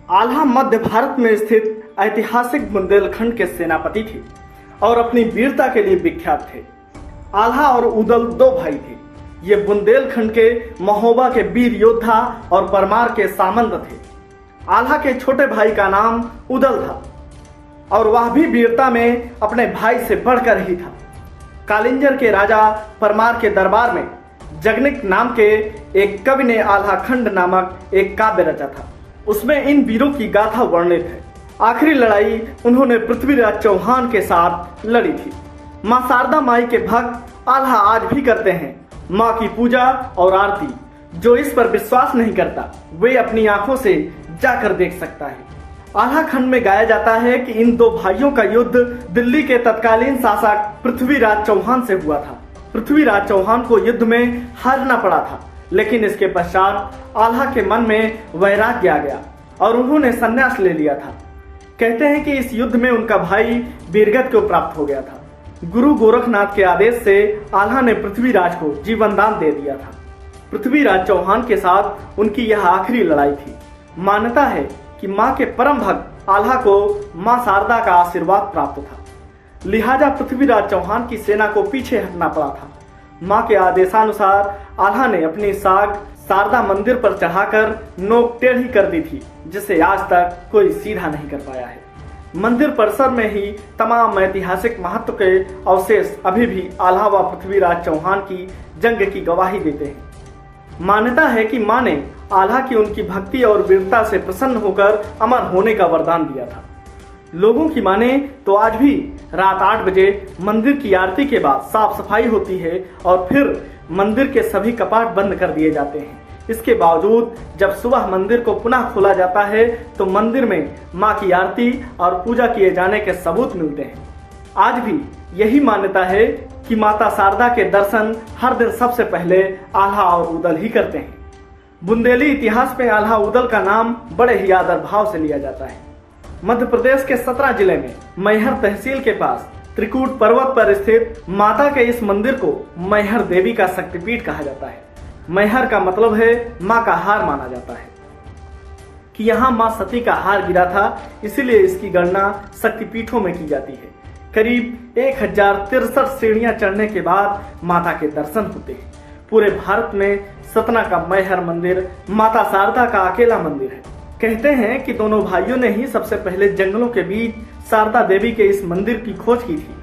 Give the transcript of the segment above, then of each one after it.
आल्हा मध्य भारत में स्थित ऐतिहासिक बुंदेलखंड के सेनापति थे और अपनी वीरता के लिए विख्यात थे। आल्हा और उदल दो भाई थे। ये बुंदेलखंड के महोबा के वीर योद्धा और परमार के सामंत थे। आल्हा के छोटे भाई का नाम उदल था और वह भी वीरता में अपने भाई से बढ़कर ही था। कालिंजर के राजा परमार के दरबार में जगनिक नाम के एक कवि ने आल्हा खंड नामक एक काव्य रचा था। उसमें इन वीरों की गाथा वर्णित है। आखिरी लड़ाई उन्होंने पृथ्वीराज चौहान के साथ लड़ी थी। मां शारदा माई के भक्त आल्हा आज भी करते हैं मां की पूजा और आरती। जो इस पर विश्वास नहीं करता वे अपनी आंखों से जाकर देख सकता है। आल्हा खंड में गाया जाता है कि इन दो भाइयों का युद्ध दिल्ली के तत्कालीन शासक पृथ्वीराज चौहान से हुआ था। पृथ्वीराज चौहान को युद्ध में हारना पड़ा था, लेकिन इसके पश्चात आल्हा के मन में वैराग्य आ गया और उन्होंने संन्यास ले लिया था। कहते हैं कि इस युद्ध में उनका भाई वीरगति को प्राप्त हो गया था। गुरु गोरखनाथ के आदेश से आल्हा ने पृथ्वीराज को जीवन दान दे दिया था। पृथ्वीराज चौहान के साथ उनकी यह आखिरी लड़ाई थी। मान्यता है कि मां के परम भक्त आल्हा को मां शारदा का आशीर्वाद प्राप्त था, लिहाजा पृथ्वीराज चौहान की सेना को पीछे हटना पड़ा था। मां के आदेशानुसार आल्हा ने अपनी साग शारदा मंदिर पर चढ़ाकर नोक टेढ़ी कर दी थी, जिसे आज तक कोई सीधा नहीं कर पाया है। मंदिर परिसर में ही तमाम ऐतिहासिक महत्व के अवशेष अभी भी आल्हा व पृथ्वीराज चौहान की जंग की गवाही देते हैं। मान्यता है कि मां ने आल्हा की उनकी भक्ति और वीरता से प्रसन्न होकर अमर होने का वरदान दिया था। लोगों की माने तो आज भी रात 8 बजे मंदिर की आरती के बाद साफ सफाई होती है और फिर मंदिर के सभी कपाट बंद कर दिए जाते हैं। इसके बावजूद जब सुबह मंदिर को पुनः खोला जाता है तो मंदिर में मां की आरती और पूजा किए जाने के सबूत मिलते हैं। आज भी यही मान्यता है कि माता शारदा के दर्शन हर दिन सबसे पहले आल्हा और उदल ही करते हैं। बुंदेली इतिहास में आल्हा उदल का नाम बड़े ही आदर भाव से लिया जाता है। मध्य प्रदेश के 17 जिले में मैहर तहसील के पास त्रिकूट पर्वत पर स्थित माता के इस मंदिर को मैहर देवी का शक्तिपीठ कहा जाता है। मैहर का मतलब है मां का हार माना जाता है कि यहाँ मां सती का हार गिरा था, इसीलिए इसकी गणना शक्तिपीठों में की जाती है। करीब 1063 सीढ़ियां चढ़ने के बाद माता के दर्शन होते हैं। पूरे भारत में सतना का मैहर मंदिर माता शारदा का अकेला मंदिर है। कहते हैं कि दोनों भाइयों ने ही सबसे पहले जंगलों के बीच शारदा देवी के इस मंदिर की खोज की थी।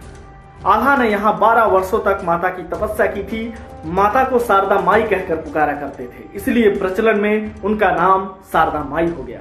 आल्हा ने यहाँ 12 वर्षों तक माता की तपस्या की थी। माता को शारदा माई कहकर पुकारा करते थे, इसलिए प्रचलन में उनका नाम शारदा माई हो गया।